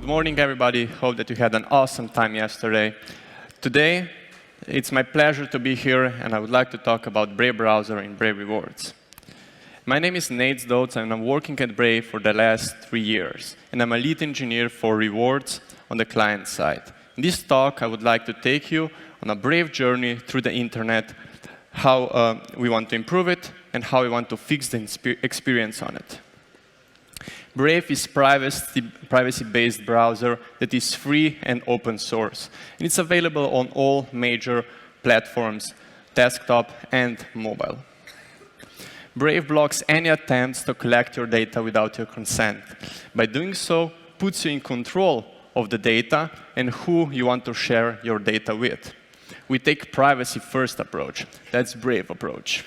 Good morning, everybody. Hope that you had an awesome time yesterday. Today, it's my pleasure to be here, and I would like to talk about Brave Browser and Brave Rewards. My name is Nejc Zdovc, and I'm working at Brave for the last 3 years, and I'm a lead engineer for rewards on the client side. In this talk, I would like to take you on a brave journey through the internet, how we want to improve it, and how we want to fix the experience on it. Brave is privacy-based browser that is free and open source. And it's available on all major platforms, desktop and mobile. Brave blocks any attempts to collect your data without your consent. By doing so, puts you in control of the data and who you want to share your data with. We take privacy-first approach. That's Brave approach.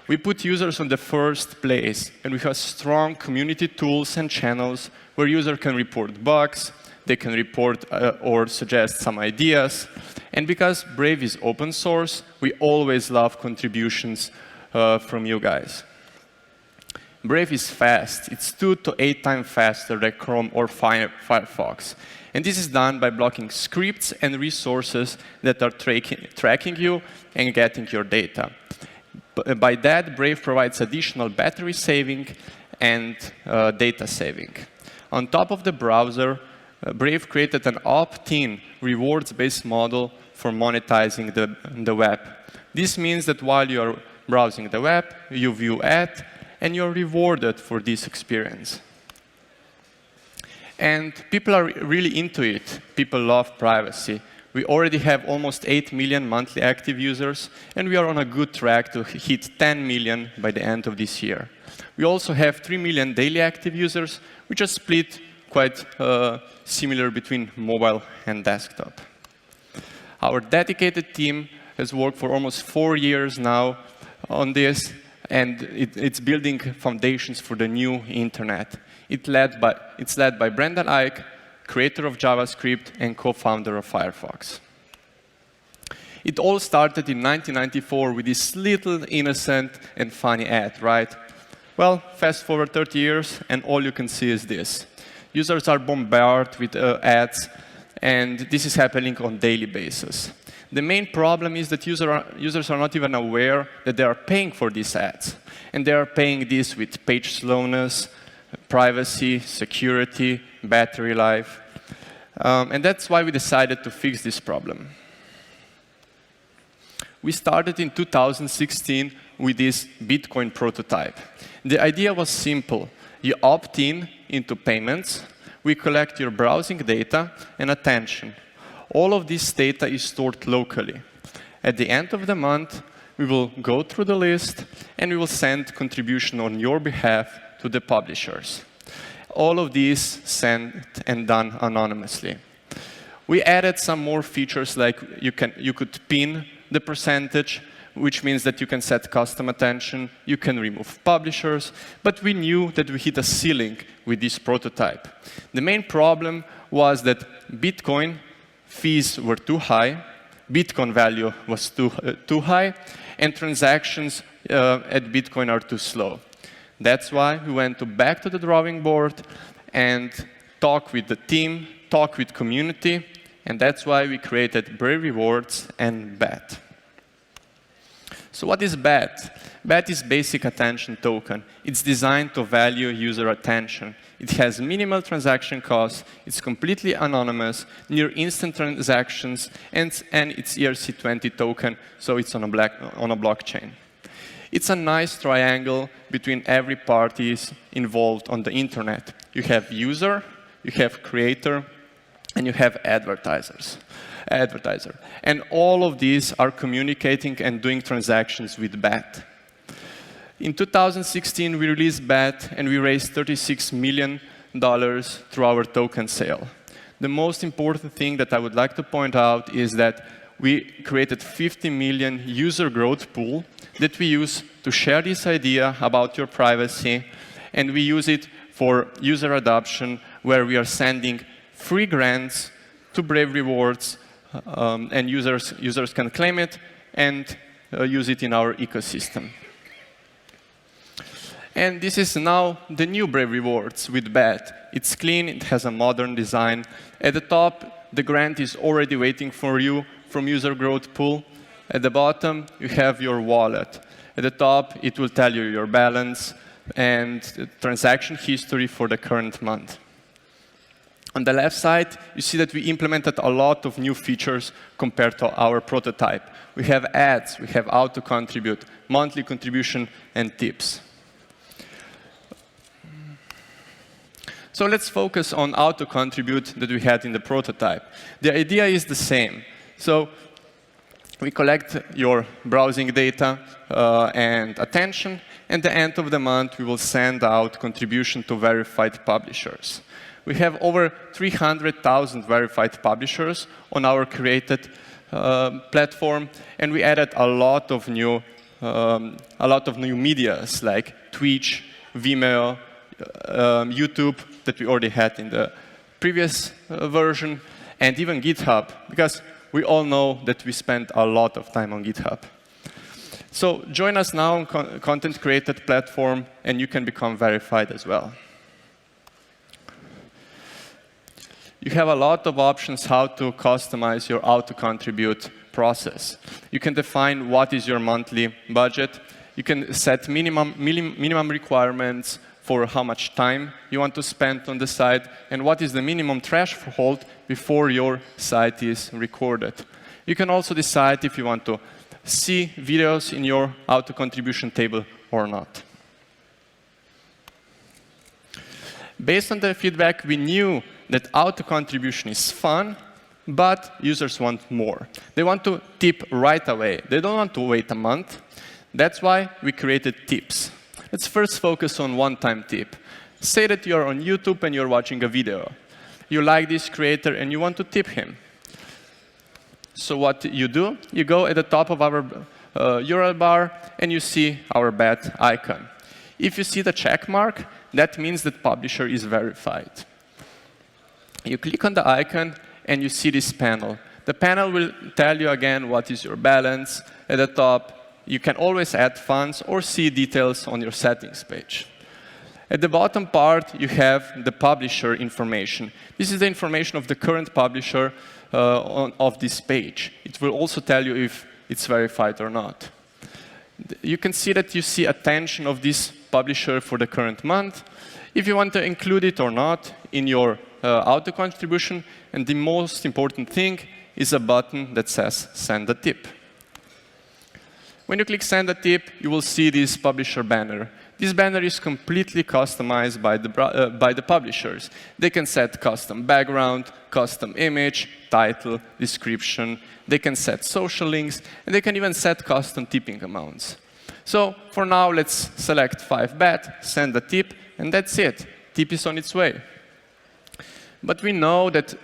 We put users on the first place, and we have strong community tools and channels where users can report bugs, they can report or suggest some ideas. And because Brave is open source, we always love contributions from you guys. Brave is fast. It's 2 to 8 times faster than Chrome or Firefox. And this is done by blocking scripts and resources that are tracking you and getting your data. By that, Brave provides additional battery saving and data saving. On top of the browser, Brave created an opt-in rewards-based model for monetizing the web. This means that while you are browsing the web, you view ads, and you're rewarded for this experience. And people are really into it. People love privacy. We already have almost 8 million monthly active users, and we are on a good track to hit 10 million by the end of this year. We also have 3 million daily active users, which are split quite similar between mobile and desktop. Our dedicated team has worked for almost 4 years now on this, and it's building foundations for the new internet. It's led by Brendan Eich, creator of JavaScript and co-founder of Firefox. It all started in 1994 with this little innocent and funny ad, right? Well, fast forward 30 years, and all you can see is this. Users are bombarded with ads, and this is happening on a daily basis. The main problem is that users are not even aware that they are paying for these ads. And they are paying this with page slowness, privacy, security, battery life. And that's why we decided to fix this problem. We started in 2016 with this Bitcoin prototype. The idea was simple. You opt into payments. We collect your browsing data and attention. All of this data is stored locally. At the end of the month, we will go through the list, and we will send contribution on your behalf to the publishers. All of these sent and done anonymously. We added some more features, like you could pin the percentage, which means that you can set custom attention, you can remove publishers, but we knew that we hit a ceiling with this prototype. The main problem was that Bitcoin fees were too high, Bitcoin value was too high, and transactions at Bitcoin are too slow. That's why we went back to the drawing board and talked with the team, talked with community, and that's why we created Brave Rewards and BAT. So what is BAT? BAT is Basic Attention Token. It's designed to value user attention. It has minimal transaction costs, it's completely anonymous, near instant transactions, and it's ERC20 token, so it's on a blockchain. It's a nice triangle between every parties involved on the internet. You have user, you have creator, and you have advertiser. And all of these are communicating and doing transactions with BAT. In 2016, we released BAT, and we raised $36 million through our token sale. The most important thing that I would like to point out is that we created 50 million user growth pool that we use to share this idea about your privacy, and we use it for user adoption, where we are sending free grants to Brave Rewards, and users can claim it and use it in our ecosystem. And this is now the new Brave Rewards with BET. It's clean, it has a modern design. At the top, the grant is already waiting for you from user growth pool. At the bottom, you have your wallet. At the top, it will tell you your balance and transaction history for the current month. On the left side, you see that we implemented a lot of new features compared to our prototype. We have ads, we have auto-contribute, monthly contribution, and tips. So let's focus on auto-contribute that we had in the prototype. The idea is the same. So we collect your browsing data and attention. At the end of the month, we will send out contribution to verified publishers. We have over 300,000 verified publishers on our created platform, and we added a lot of new medias like Twitch, Vimeo, YouTube that we already had in the previous version, and even GitHub, because we all know that we spend a lot of time on GitHub. So join us now on content created platform, and you can become verified as well. You have a lot of options how to customize your auto-contribute process. You can define what is your monthly budget. You can set minimum requirements for how much time you want to spend on the site, and what is the minimum threshold before your site is recorded. You can also decide if you want to see videos in your auto-contribution table or not. Based on the feedback, we knew that auto-contribution is fun, but users want more. They want to tip right away. They don't want to wait a month. That's why we created tips. Let's first focus on one-time tip. Say that you're on YouTube and you're watching a video. You like this creator and you want to tip him. So what you do, you go at the top of our URL bar and you see our BET icon. If you see the check mark, that means that publisher is verified. You click on the icon and you see this panel. The panel will tell you again what is your balance. At the top, you can always add funds or see details on your settings page. At the bottom part, you have the publisher information. This is the information of the current publisher of this page. It will also tell you if it's verified or not. You can see that you see attention of this publisher for the current month, if you want to include it or not in your auto-contribution, and the most important thing is a button that says Send a Tip. When you click Send a Tip, you will see this publisher banner. This banner is completely customized by the publishers. They can set custom background, custom image, title, description. They can set social links, and they can even set custom tipping amounts. So for now, let's select 5 BET, send a tip, and that's it. Tip is on its way. But we know that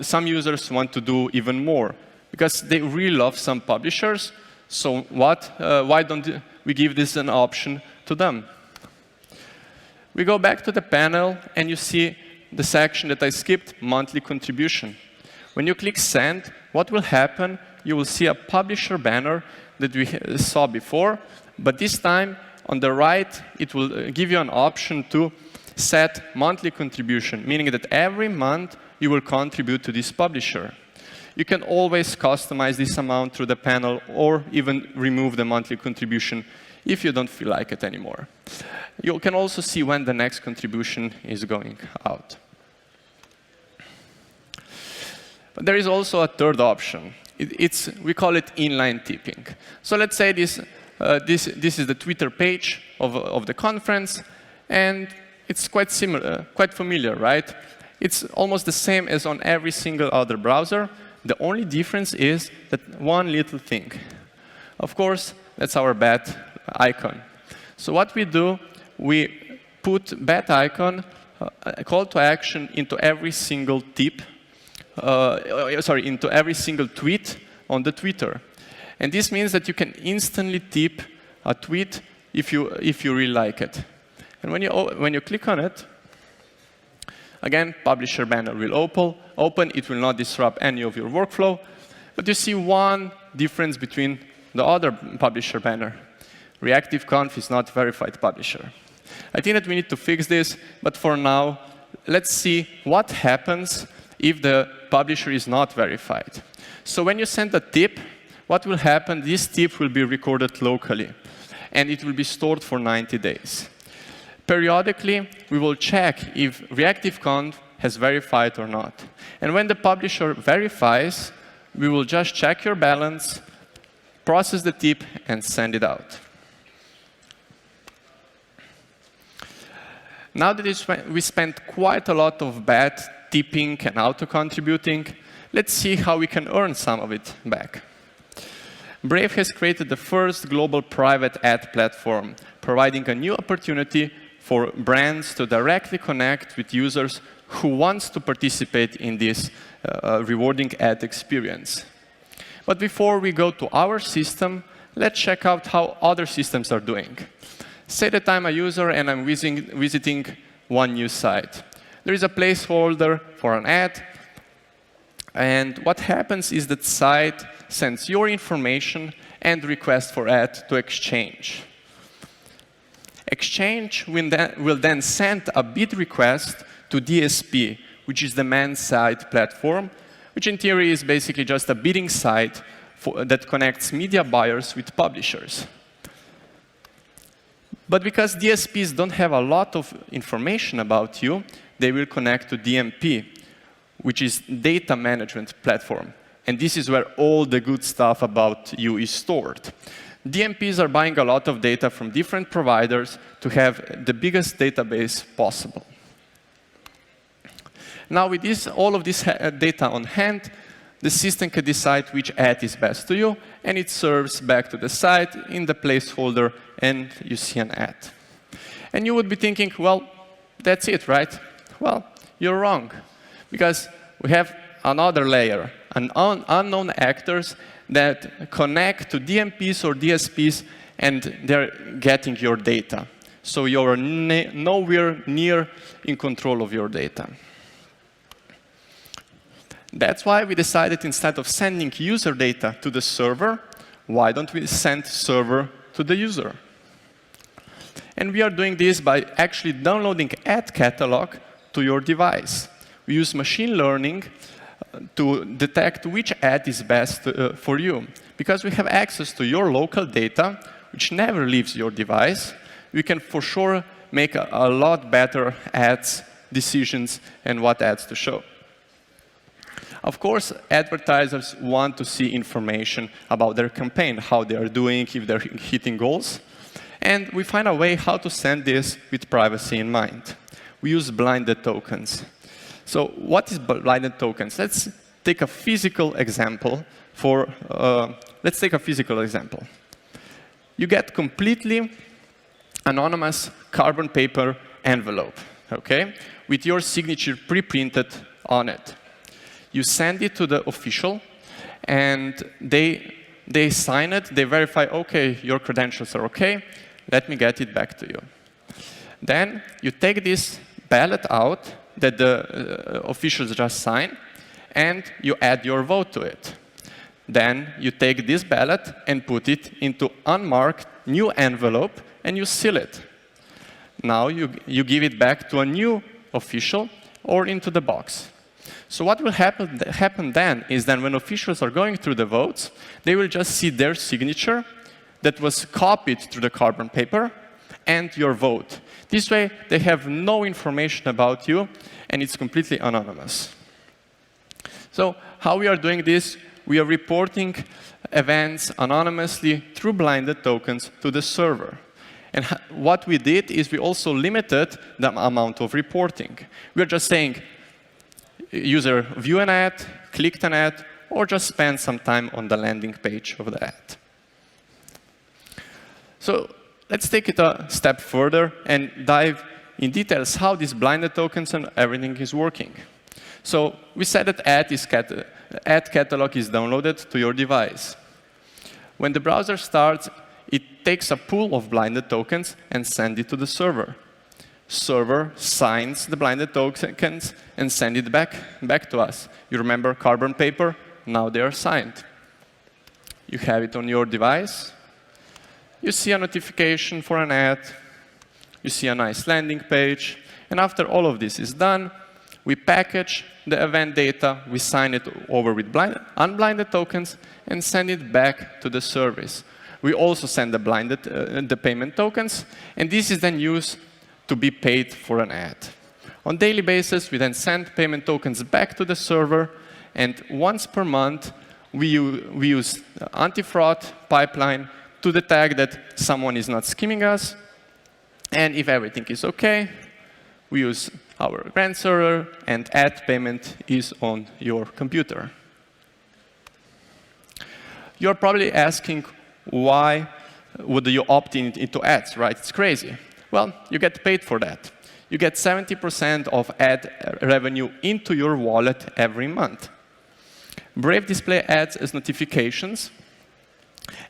some users want to do even more, because they really love some publishers. So why don't we give this an option to them? We go back to the panel, and you see the section that I skipped, monthly contribution. When you click Send, what will happen? You will see a publisher banner that we saw before, but this time, on the right, it will give you an option to set monthly contribution, meaning that every month you will contribute to this publisher. You can always customize this amount through the panel or even remove the monthly contribution if you don't feel like it anymore. You can also see when the next contribution is going out. But there is also a third option. We call it inline tipping. So let's say this is the Twitter page of the conference, and it's quite similar, quite familiar, right? It's almost the same as on every single other browser. The only difference is that one little thing. Of course, that's our BET icon. So what we do, we put BET icon, a call to action into every single tip, into every single tweet on the Twitter. And this means that you can instantly tip a tweet if you really like it. And when you click on it, again, publisher banner will open. It will not disrupt any of your workflow. But you see one difference between the other publisher banner. ReactiveConf is not a verified publisher. I think that we need to fix this, but for now, let's see what happens if the publisher is not verified. So when you send a tip, what will happen? This tip will be recorded locally, and it will be stored for 90 days. Periodically, we will check if ReactiveConf has verified or not. And when the publisher verifies, we will just check your balance, process the tip, and send it out. Now that we spent quite a lot of bad tipping and auto-contributing, let's see how we can earn some of it back. Brave has created the first global private ad platform, providing a new opportunity for brands to directly connect with users who want to participate in this rewarding ad experience. But before we go to our system, let's check out how other systems are doing. Say that I'm a user and I'm visiting one new site. There is a placeholder for an ad, and what happens is that site sends your information and request for ad to Exchange. Exchange will then send a bid request to DSP, which is the demand-side platform, which in theory is basically just a bidding site that connects media buyers with publishers. But because DSPs don't have a lot of information about you, they will connect to DMP, which is data management platform. And this is where all the good stuff about you is stored. DMPs are buying a lot of data from different providers to have the biggest database possible. Now, with all of this data on hand, the system can decide which ad is best to you, and it serves back to the site in the placeholder, and you see an ad. And you would be thinking, well, that's it, right? Well, you're wrong, because we have another layer, unknown actors that connect to DMPs or DSPs, and they're getting your data. So you're nowhere near in control of your data. That's why we decided, instead of sending user data to the server, why don't we send server to the user? And we are doing this by actually downloading ad catalog to your device. We use machine learning to detect which ad is best for you. Because we have access to your local data, which never leaves your device, we can for sure make a lot better ads decisions and what ads to show. Of course, advertisers want to see information about their campaign, how they are doing, if they're hitting goals. And we find a way how to send this with privacy in mind. We use blinded tokens. So what is blinded tokens? Let's take a physical example. You get completely anonymous carbon paper envelope, okay, with your signature pre-printed on it. You send it to the official, and they sign it. They verify, OK, your credentials are OK. Let me get it back to you. Then you take this ballot out that the officials just signed, and you add your vote to it. Then you take this ballot and put it into unmarked new envelope, and you seal it. Now you give it back to a new official or into the box. So what will happen then is that when officials are going through the votes, they will just see their signature that was copied through the carbon paper and your vote. This way, they have no information about you, and it's completely anonymous. So how we are doing this? We are reporting events anonymously through blinded tokens to the server. And what we did is we also limited the amount of reporting. We're just saying, user view an ad, clicked an ad, or just spend some time on the landing page of the ad. So let's take it a step further and dive in details how these blinded tokens and everything is working. So we said that ad catalog is downloaded to your device. When the browser starts, it takes a pool of blinded tokens and sends it to the server. Server signs the blinded tokens and sends it back to us. You remember carbon paper? Now they are signed. You have it on your device. you see a notification for an ad, you see a nice landing page, and after all of this is done, we package the event data, we sign it over with unblinded tokens, and send it back to the service. We also send the payment tokens, and this is then used to be paid for an ad. On a daily basis, we then send payment tokens back to the server, and once per month, we use anti-fraud pipeline to detect that someone is not skimming us, and if everything is OK, we use our grant server, and ad payment is on your computer. You're probably asking, why would you opt into ads, right? It's crazy. Well, you get paid for that. You get 70% of ad revenue into your wallet every month. Brave display ads as notifications,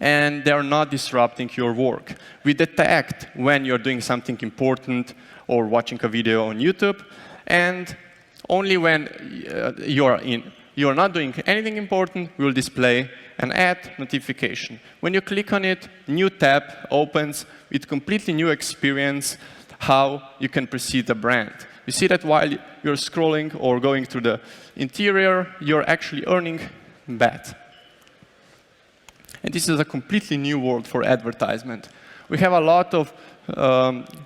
and they are not disrupting your work. We detect when you're doing something important or watching a video on YouTube, and only when you're not doing anything important, we will display an ad notification. When you click on it, new tab opens with completely new experience how you can perceive the brand. You see that while you're scrolling or going through the interior, you're actually earning BAT. And this is a completely new world for advertisement. We have a lot of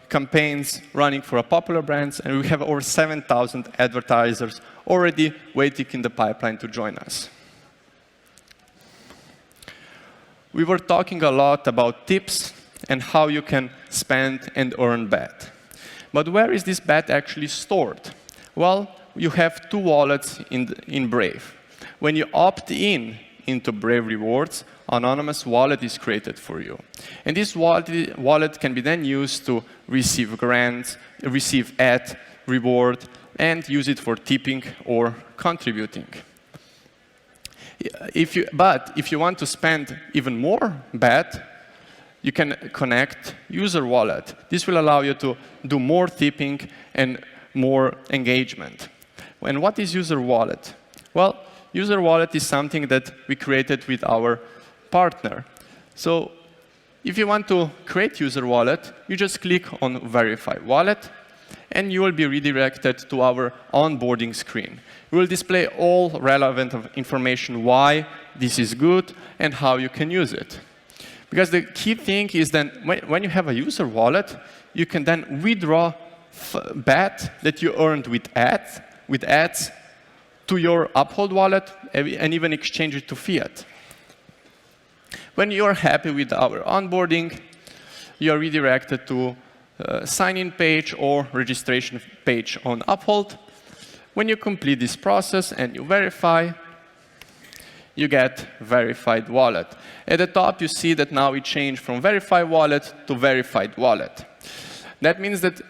campaigns running for popular brands, and we have over 7,000 advertisers already waiting in the pipeline to join us. We were talking a lot about tips and how you can spend and earn BAT. But where is this BAT actually stored? Well, you have two wallets in Brave. When you opt into Brave Rewards, anonymous wallet is created for you. And this wallet can be then used to receive grants, receive ad reward, and use it for tipping or contributing. But if you want to spend even more BAT, you can connect user wallet. This will allow you to do more tipping and more engagement. And what is user wallet? Well, user wallet is something that we created with our partner. So if you want to create user wallet, you just click on Verify Wallet, and you will be redirected to our onboarding screen. We will display all relevant information why this is good and how you can use it. Because the key thing is that when you have a user wallet, you can then withdraw BAT that you earned with ads to your Uphold wallet and even exchange it to fiat. When you're happy with our onboarding, you are redirected to sign-in page or registration page on Uphold. When you complete this process and you verify, you get verified wallet. At the top, you see that now we changed from verified wallet to verified wallet. That means that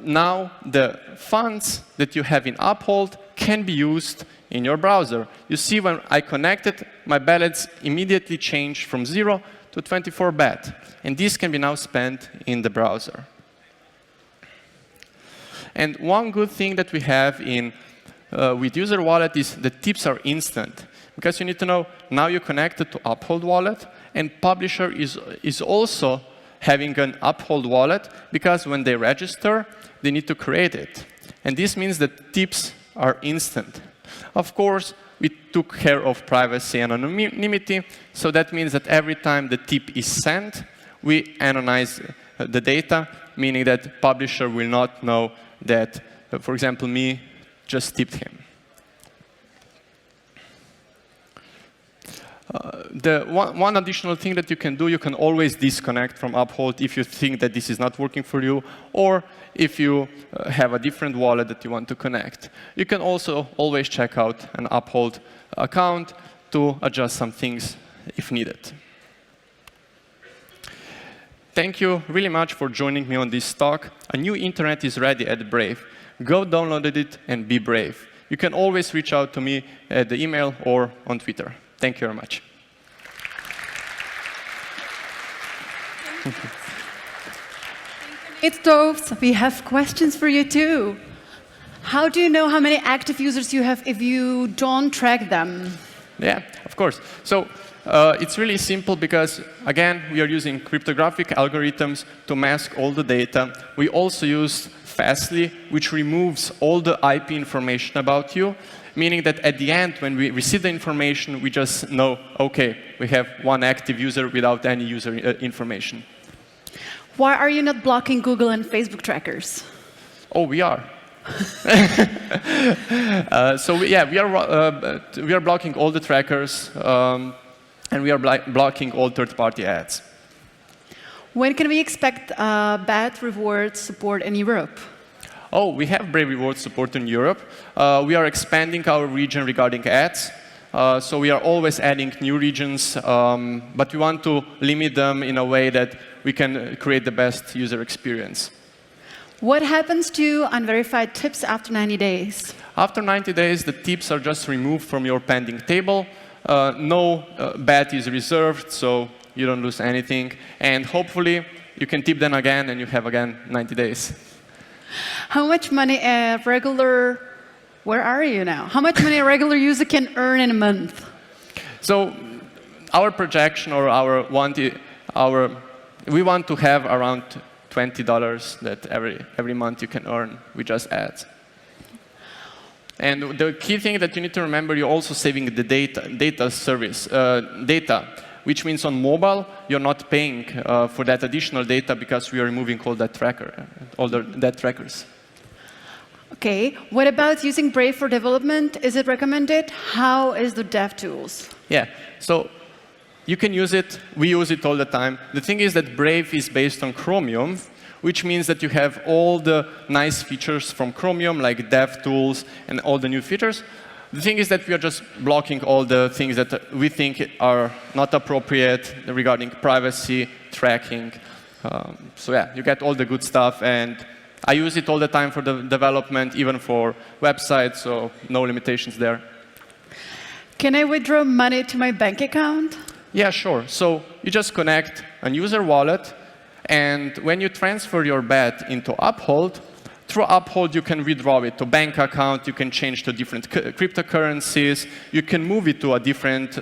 now the funds that you have in Uphold can be used in your browser. You see when I connected, my balance immediately changed from 0 to 24 BAT. And this can be now spent in the browser. And one good thing that we have with user wallet is the tips are instant. Because you need to know, now you're connected to Uphold wallet, and publisher is also having an Uphold wallet, because when they register, they need to create it. And this means that tips are instant. Of course, we took care of privacy and anonymity, so that means that every time the tip is sent, we anonymize the data, meaning that publisher will not know that, for example, me just tipped him. One additional thing that you can do, you can always disconnect from Uphold if you think that this is not working for you, or if you have a different wallet that you want to connect. You can also always check out an Uphold account to adjust some things if needed. Thank you really much for joining me on this talk. A new internet is ready at Brave. Go download it and be brave. You can always reach out to me at the email or on Twitter. Thank you very much. It's Zdovc. We have questions for you too. How do you know how many active users you have if you don't track them? Yeah, of course. So it's really simple because, again, we are using cryptographic algorithms to mask all the data. We also use Fastly, which removes all the IP information about you, meaning that at the end, when we receive the information, we just know, OK, we have one active user without any user information. Why are you not blocking Google and Facebook trackers? Oh, we are. We are blocking all the trackers, and we are blocking all third-party ads. When can we expect bad rewards support in Europe? Oh, we have Brave Rewards support in Europe. We are expanding our region regarding ads. So we are always adding new regions, but we want to limit them in a way that we can create the best user experience. What happens to unverified tips after 90 days? After 90 days, the tips are just removed from your pending table. No bet is reserved, so you don't lose anything. And hopefully, you can tip them again, and you have, again, 90 days. How much money a regular... Where are you now? How much money a regular user can earn in a month? So our projection or we want to have around $20 that every month you can earn with just ads. And the key thing that you need to remember, you're also saving the data, which means on mobile, you're not paying for that additional data because we are removing all that trackers. OK. What about using Brave for development? Is it recommended? How is the dev tools? Yeah. So you can use it. We use it all the time. The thing is that Brave is based on Chromium, which means that you have all the nice features from Chromium, like dev tools and all the new features. The thing is that we are just blocking all the things that we think are not appropriate regarding privacy, tracking. So yeah, you get all the good stuff. And I use it all the time for the development, even for websites, so no limitations there. Can I withdraw money to my bank account? Yeah, sure. So you just connect a user wallet, and when you transfer your bet into Uphold, through Uphold you can withdraw it to bank account, you can change to different cryptocurrencies, you can move it to a different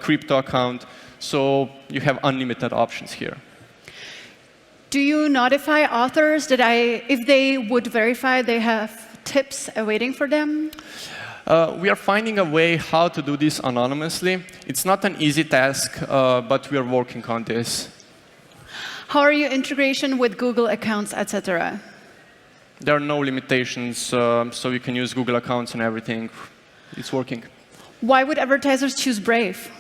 crypto account, so you have unlimited options here. Do you notify authors that if they would verify they have tips awaiting for them? We are finding a way how to do this anonymously. It's not an easy task, but we are working on this. How are your integration with Google accounts, etc.? There are no limitations, so you can use Google accounts and everything. It's working. Why would advertisers choose Brave?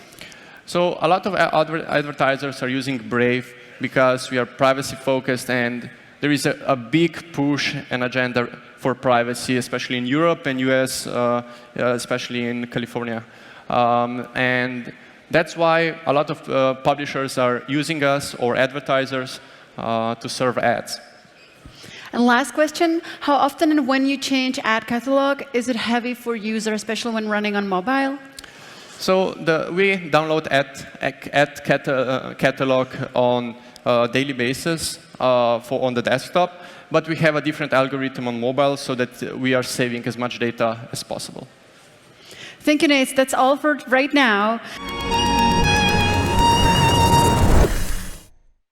So a lot of advertisers are using Brave because we are privacy-focused, and there is a big push and agenda for privacy, especially in Europe and US, especially in California. And that's why a lot of publishers are using us or advertisers to serve ads. And last question, how often and when you change ad catalog, is it heavy for users, especially when running on mobile? So we download ad catalog on a daily basis on the desktop, but we have a different algorithm on mobile so that we are saving as much data as possible. Thank you, Nejc. That's all for right now.